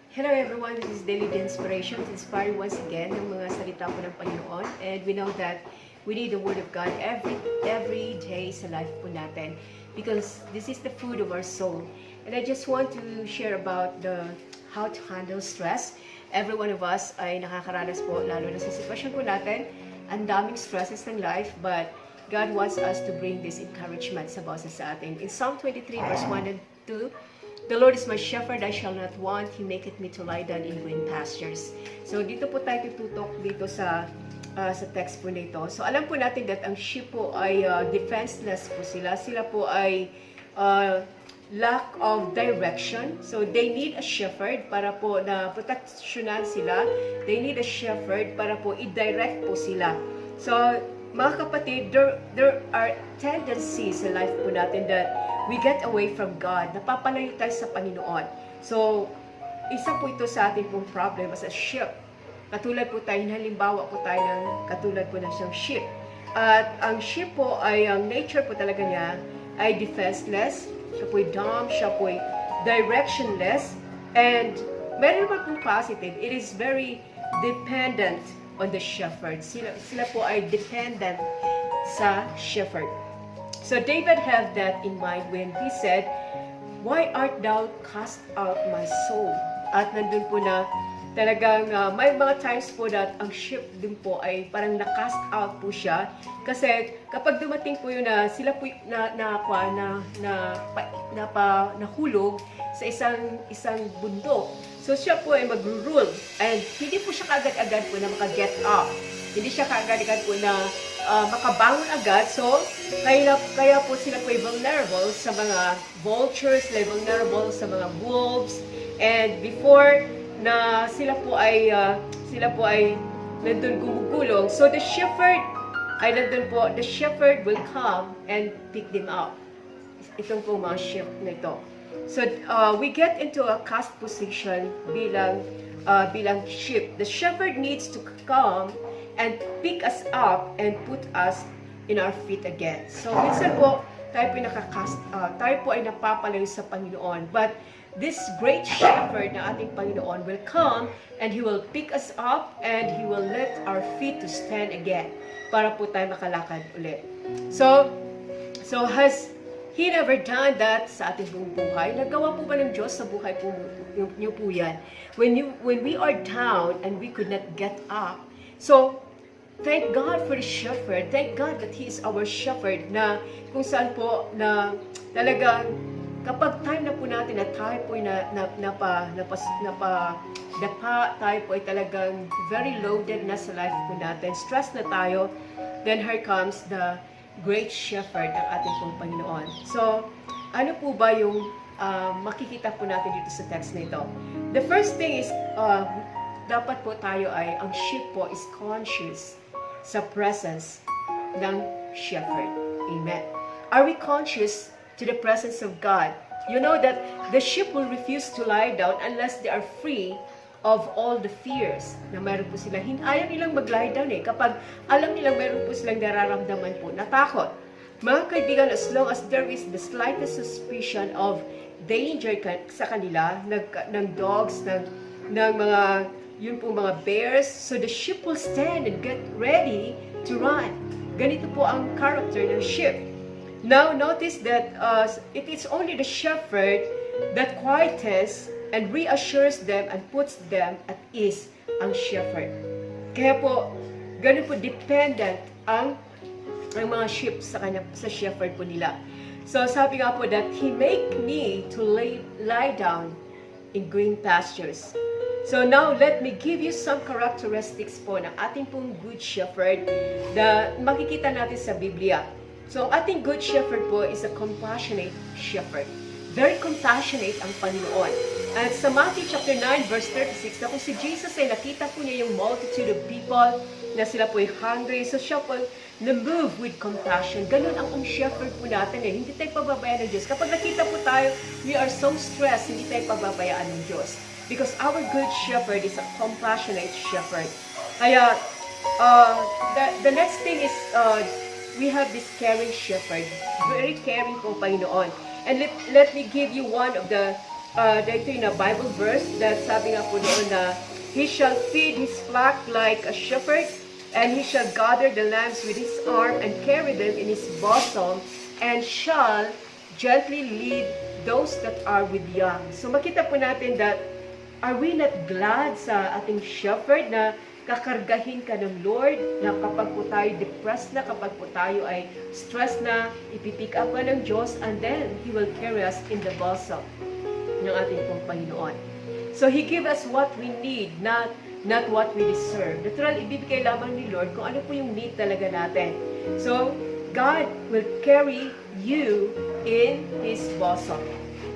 Hello everyone, this is Daily Inspiration to inspire once again ng mga salita po ng Panginoon. And we know that we need the Word of God every day sa life po natin because this is the food of our soul. And I just want to share about how to handle stress. Every one of us ay nakakaranas po, lalo na sa sitwasyon po natin. Ang daming stresses ng life, but God wants us to bring this encouragement sa boses sa atin. In Psalm 23 verse 1 and 2, "The Lord is my shepherd, I shall not want. He maketh me to lie down in green pastures." So dito po tayo tututok dito sa text po nito. So alam po natin that ang sheep po ay defenseless po sila. Sila po ay lack of direction. So they need a shepherd para po na proteksyonan sila. They need a shepherd para po i-direct po sila. So mga kapatid, there are tendencies sa life po natin that we get away from God. Napapalayo tayo sa Panginoon. So, isa po ito sa ating pong problem as a sheep. Katulad po tayo, halimbawa po tayo ng katulad po na siyang sheep. At ang sheep po ay, ang nature po talaga niya ay defenseless. Siya po ay dumb, siya po ay directionless. And meron naman pong positive. It is very dependent on the shepherd. Sila po ay dependent sa shepherd. So David had that in mind when he said, "Why art thou cast out my soul?" At nandun po na talagang may mga times po that ang sheep din po ay parang na-cast out po siya. Kasi kapag dumating po yun na sila po nahulog sa isang bundok. So siya po ay mag-rule and hindi po siya kaagad-agad po na maka-get up. Hindi siya kaagad-agad po na makabangon agad. So kaya po sila po ay vulnerable sa mga vultures, vulnerable sa mga wolves. And before na sila po ay nandun gumugulong. So the shepherd ay nandun po, the shepherd will come and pick them up. Itong po mga sheep na ito. So we get into a cast position bilang sheep. The shepherd needs to come and pick us up and put us in our feet again. So minsan po tayo po nakakast out, tayo po ay napapalayo sa Panginoon. But this great shepherd na ating Panginoon will come and He will pick us up and He will let our feet to stand again para po tayo makalakad ulit. So has He never done that sa ating buong buhay? Nagawa po ba ng Diyos sa buhay po niyo po yan? When we are down and we could not get up. So thank God for the shepherd. Thank God that He is our shepherd na kung saan po na talagang kapag time na po natin na tayo po tayo po ay talagang very loaded na sa life po natin, stress na tayo, then here comes the great shepherd ng ating pong Panginoon. So, ano po ba yung makikita po natin dito sa text na ito? The first thing is, dapat po tayo ang sheep po is conscious sa presence ng shepherd. Amen. Are we conscious to the presence of God? You know that the sheep will refuse to lie down unless they are free of all the fears na meron po sila. Ayaw nilang mag-lie down kapag alam nilang meron po silang nararamdaman po na takot. Mga kaibigan, as long as there is the slightest suspicion of danger sa kanila, ng dogs, ng mga yun po mga bears, so the sheep will stand and get ready to run. Ganito po ang character ng sheep. Now notice that it is only the shepherd that quiets and reassures them and puts them at ease, ang shepherd. Kaya po, ganun po dependent ang mga sheep sa shepherd po nila. So sabi nga po that He make me to lie down in green pastures. So now, let me give you some characteristics po ng ating pong good shepherd na makikita natin sa Biblia. So, ating good shepherd po is a compassionate shepherd. Very compassionate ang Panginoon. At sa Matthew chapter 9, verse 36, na kung si Jesus ay nakita po niya yung multitude of people na sila po ay hungry, so siya po na-move with compassion. Ganun ang shepherd po natin Hindi tayo pababayaan ng Diyos. Kapag nakita po tayo, we are so stressed, hindi tayo pababayaan ng Diyos. Because our good shepherd is a compassionate shepherd. Kaya, the next thing is, we have this caring shepherd. Very caring po, Panginoon. And let me give you one of the dito yung Bible verse that sabi nga po doon na He shall feed His flock like a shepherd, and He shall gather the lambs with His arm and carry them in His bosom, and shall gently lead those that are with young. So makita po natin that are we not glad sa ating shepherd na kakargahin ka ng Lord, na kapag po tayo depressed na, kapag po tayo ay stressed na, ipipick up ka ng Diyos, and then He will carry us in the bosom ng ating pong Panginoon. So He give us what we need, not what we deserve. Natural, ibibigay lamang ni Lord kung ano po yung need talaga natin. So, God will carry you in His bosom.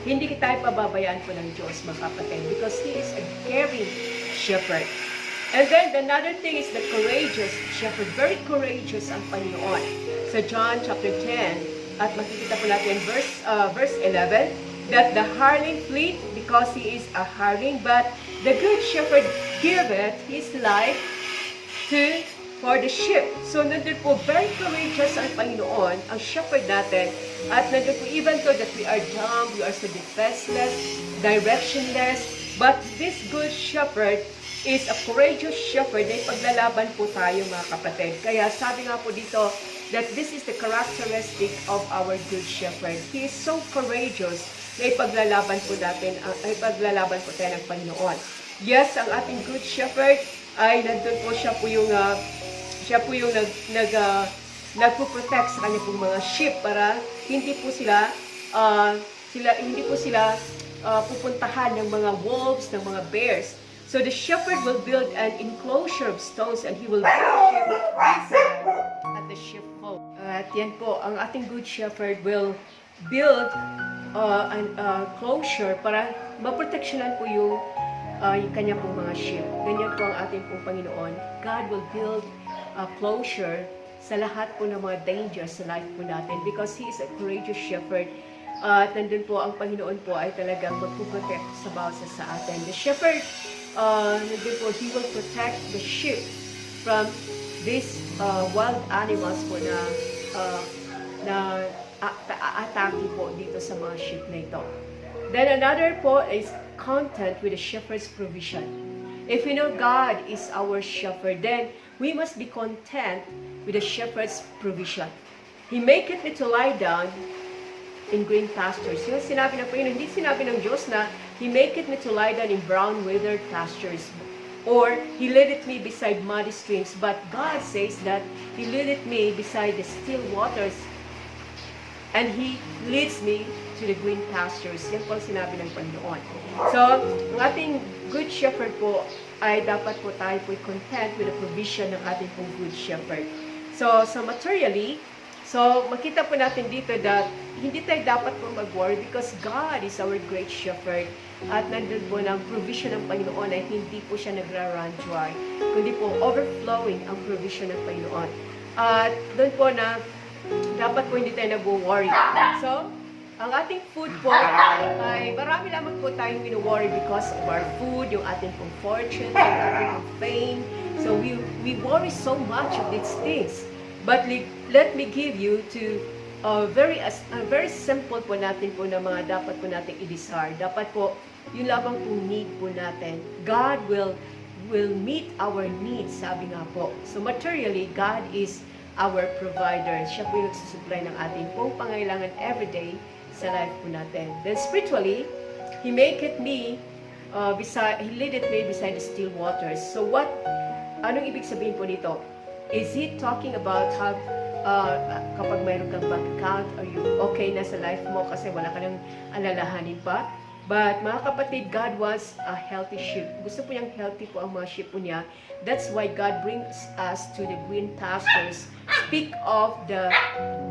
Hindi tayo pababayaan po ng Diyos, mga kapatid, because He is a caring shepherd. And then, another thing is the courageous shepherd. Very courageous ang Panginoon. Sa John chapter 10, at makikita po natin verse 11, that the hireling fleet because he is a hireling, but the good shepherd giveth his life for the sheep. So, nandun po, very courageous ang Panginoon, ang shepherd natin, at nandun po, even though that we are dumb, we are so defenseless, directionless, but this good shepherd is a courageous shepherd na ipaglalaban po tayo, mga kapatid. Kaya sabi nga po dito, that this is the characteristic of our good shepherd. He is so courageous na ipaglalaban po natin, ipaglalaban po tayo ng Panginoon. Yes, ang ating good shepherd ay nandun po siya po yung nagpo-protect sa kanya pong mga sheep para hindi po sila pupuntahan ng mga wolves, ng mga bears. So the shepherd will build an enclosure of stones and he will build sheep at the sheepfold. At yan po, ang ating good shepherd will build an closure para maproteksyonan po yung kanya pong mga sheep. Ganyan po ang ating pong Panginoon. God will build a closure sa lahat po ng mga dangers sa life po natin because He is a courageous shepherd. At nandun po ang Panginoon po ay talagang magpuprotect sa bawat sa atin. The shepherd, nandun po, He will protect the sheep from these wild animals po na atake po dito sa mga sheep na ito. Then another po is content with the shepherd's provision. If we know God is our shepherd, then we must be content with the shepherd's provision. He maketh me to lie down in green pastures. Yung sinabi ng Panginoon, hindi sinabi ng Diyos na He maketh me to lie down in brown withered pastures, or He leadeth me beside muddy streams, but God says that He leadeth me beside the still waters, and He leads me to the green pastures. Yan po ang sinabi ng Panginoon. So, ang ating good shepherd po ay dapat po tayo po content with the provision ng ating pong good shepherd. So materially, so makita po natin dito that hindi tayo dapat po mag-worry because God is our great shepherd. At nandun po ng provision ng Panginoon ay hindi po siya nagra-run dry, kundi po overflowing ang provision ng Panginoon. At doon po na dapat po hindi tayo nag-worry. So, ang ating food po ay marami lamang po tayong wino-worry because of our food, yung ating pong fortune, yung ating pong fame. So, we worry so much of these things. But let me give you to very simple po natin po na mga dapat po natin i-desire. Dapat po, yun lamang po need po natin. God will meet our needs, sabi nga po. So materially, God is our provider. Siya po yung nagsusupply ng ating pong pangailangan everyday sa life po natin. Then spiritually, He maketh me, He leadeth me beside the still waters. So anong ibig sabihin po nito? Is He talking about how kapag mayroon kang bank account, are you okay na sa life mo kasi wala ka nang alalahanin pa? But mga kapatid, God wants a healthy sheep. Gusto po niyang healthy po ang mga sheep po niya. That's why God brings us to the green pastures. Speak of the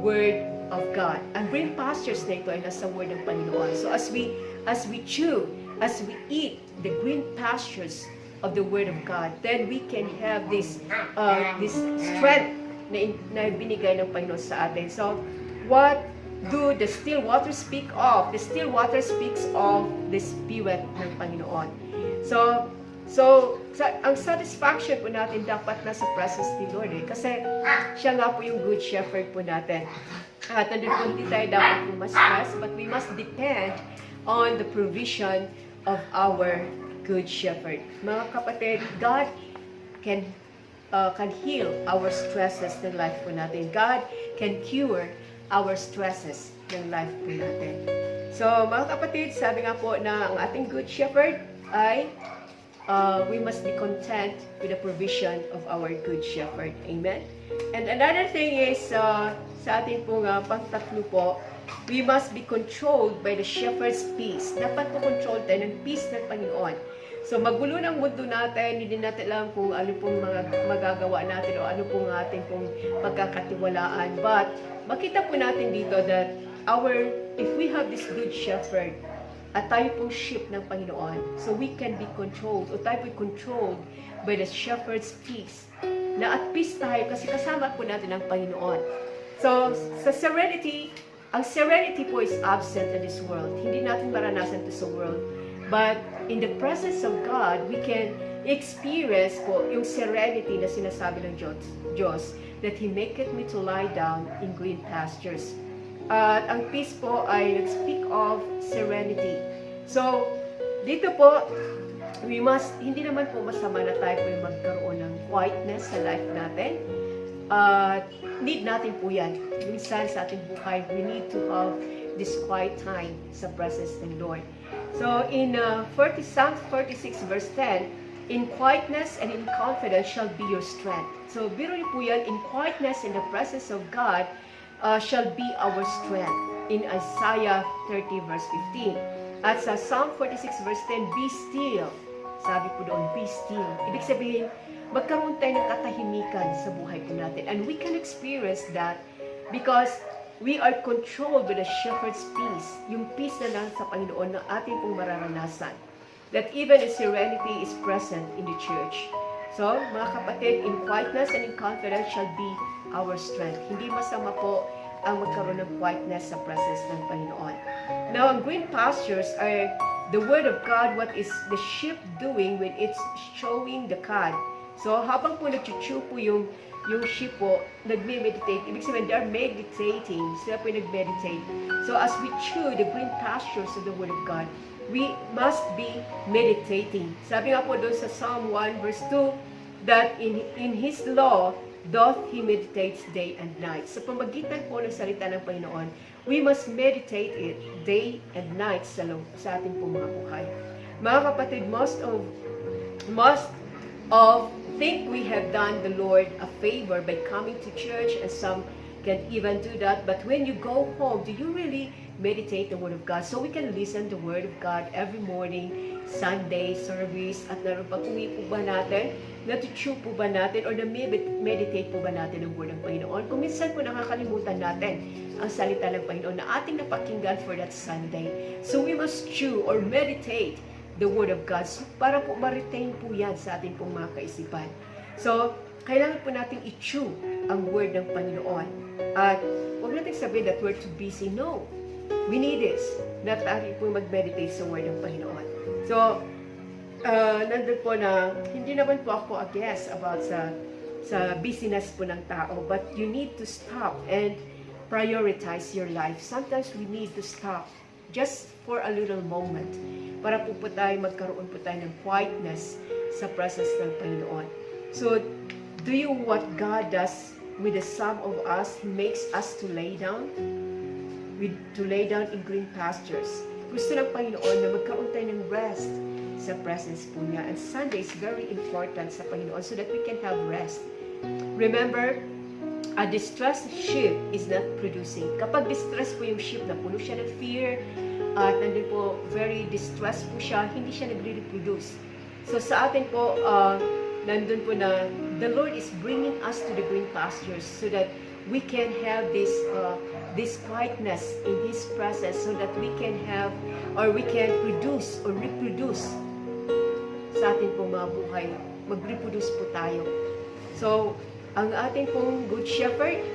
Word of God. Ang green pastures na ito ay nasa Word ng Panginoon. So as we chew, as we eat the green pastures of the Word of God, then we can have this strength na binigay ng Panginoon sa atin. So, what do the still waters speak of? The still water speaks of the Spirit ng Panginoon. So ang satisfaction po natin dapat nasa presence ni Lord kasi siya nga po yung good shepherd po natin. At nandun po hindi tayo dapat po ma-stress, but we must depend on the provision of our Good Shepherd. Mga kapatid, God can heal our stresses ng life po natin. God can cure our stresses ng life po natin. So, mga kapatid, sabi nga po na ang ating Good Shepherd ay we must be content with the provision of our Good Shepherd. Amen? And another thing is, sa ating pong pangtatlo po, we must be controlled by the Shepherd's peace. Dapat po control tayo ng peace ng Panginoon. So, magulo ng mundo natin, hindi natin alam kung ano pong mga magagawa natin o ano pong ating pong pagkakatiwalaan. But, makita po natin dito that if we have this Good Shepherd, at tayo pong sheep ng Panginoon, so we can be controlled, o tayo po controlled by the Shepherd's peace. Na at peace tayo kasi kasama po natin ang Panginoon. So, sa serenity, ang serenity po is absent in this world. Hindi natin maranasan to sa world. But in the presence of God, we can experience po yung serenity na sinasabi ng Diyos, that He maketh me to lie down in green pastures. At ang peace po ay nag-speak of serenity. So, dito po, hindi naman po masama na tayo po yung magkaroon ng quietness sa life natin. Need natin po yan. Minsan sa ating buhay, we need to have this quiet time sa presence ng Lord. So, in Psalm 46 verse 10, in quietness and in confidence shall be your strength. So, biro niyo po yan, in quietness in the presence of God shall be our strength. In Isaiah 30 verse 15. At sa Psalm 46 verse 10, be still. Sabi po doon, be still. Ibig sabihin, magkaroon tayo ng katahimikan sa buhay po natin. And we can experience that because we are controlled by the Shepherd's peace. Yung peace na lang sa Panginoon na ating pong mararanasan. That even the serenity is present in the church. So, mga kapatid, in quietness and in confidence shall be our strength. Hindi masama po ang magkaroon ng quietness sa presence ng Panginoon. Now, ang green pastures are the Word of God, what is the sheep doing when it's showing the cud. So, habang po nag-chew po yung sheep po, nagme-meditate. Ibig sabihin, they are meditating. Sila po yung nag-meditate. So, as we chew the green pastures of the Word of God, we must be meditating. Sabi nga po doon sa Psalm 1 verse 2, that in His law, doth He meditates day and night. Sa pamagitan po ng salita ng Panginoon, we must meditate it day and night sa ating pong mga buhay. Mga kapatid, most of think we have done the Lord a favor by coming to church, and some can even do that. But when you go home, do you really meditate the Word of God? So we can listen to the Word of God every morning, Sunday service, at naroon pag-uwi po ba natin, natuchew po ba natin, or na-meditate po ba natin ang Word ng Panginoon? Kung minsan po nakakalimutan natin ang salita ng Panginoon na ating napakinggan for that Sunday. So we must chew or meditate the Word of God. So, para po ma-retain po yan sa ating pong mga kaisipan. So, kailangan po natin i-chew ang Word ng Panginoon. At huwag natin sabihin that we're too busy. No. We need this. Na tayo po mag-meditate sa Word ng Panginoon. So, nandun po na, hindi naman po ako against about sa busyness po ng tao, but you need to stop and prioritize your life. Sometimes we need to stop just for a little moment para po tayo magkaroon po tayo ng quietness sa presence ng Panginoon. So, do you what God does with the some of us? He makes us to lay down in green pastures. Gusto ng Panginoon na magkaroon tayo ng rest sa presence po niya. And Sunday is very important sa Panginoon so that we can have rest. Remember, a distressed sheep is not producing. Kapag distressed po yung sheep, na puno siya ng fear, at nandun po, very distressed po siya, hindi siya nagre-reproduce. So sa atin po, nandun po na, the Lord is bringing us to the green pastures so that we can have this quietness in His presence so that we can have, or we can produce or reproduce sa atin pong mga buhay. Mag-reproduce po tayo. So, ang ating pong Good Shepherd,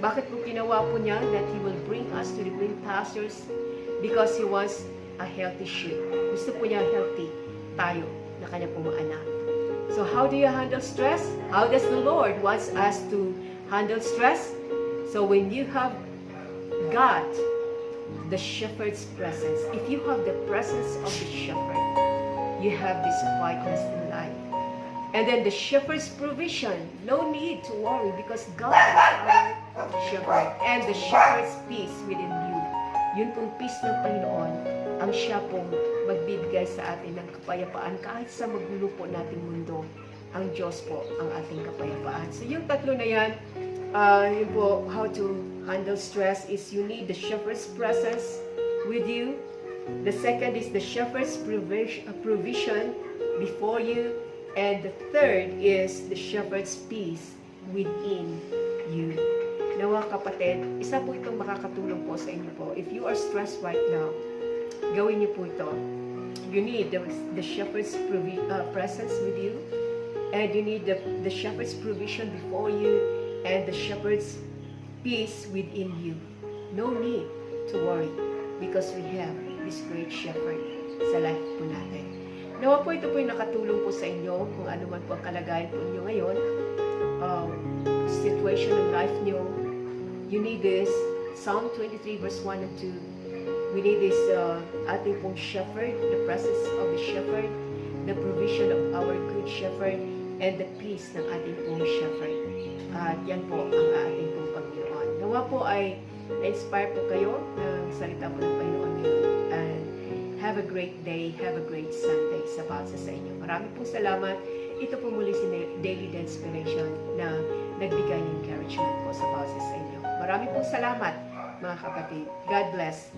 bakit po ginawa po niya that He will bring us to the green pastures? Because He wants a healthy sheep. Gusto po niya healthy tayo na kanya pong mga anak. So how do you handle stress? How does the Lord wants us to handle stress? So when you have got the shepherd's presence. If you have the presence of the shepherd, you have this quietness in life. And then the shepherd's provision, no need to worry because God is our shepherd. And the shepherd's peace within you. Yun pong peace ng Panginoon, ang siya pong magbibigay sa atin ng kapayapaan kahit sa magulo po nating mundo. Ang Diyos po ang ating kapayapaan. So yung tatlo na yan, yun po, how to handle stress is you need the shepherd's presence with you. The second is the shepherd's provision before you. And the third is the shepherd's peace within you. Nawa kapatid, isa po itong makakatulong po sa inyo po. If you are stressed right now, gawin niyo po ito. You need the shepherd's presence with you. And you need the shepherd's provision before you and the shepherd's peace within you. No need to worry because we have this great shepherd sa life po natin. Nawa po ito po yung nakatulong po sa inyo kung ano man po ang kalagayan po inyo ngayon. Situation ng life nyo. You need this. Psalm 23 verse 1 and 2. We need this ating pong shepherd, the presence of the shepherd, the provision of our good shepherd, and the peace ng ating pong shepherd. At yan po ang ating pong Panginoon. Nawa po ay na-inspire po kayo ng salita po ng Panginoon ngayon. And have a great day, have a great Sunday sa bawat sa inyo. Maraming pong salamat. Ito po muli si Daily Inspiration na nagbigay ng encouragement po sa bawat sa inyo. Maraming pong salamat mga kapatid. God bless.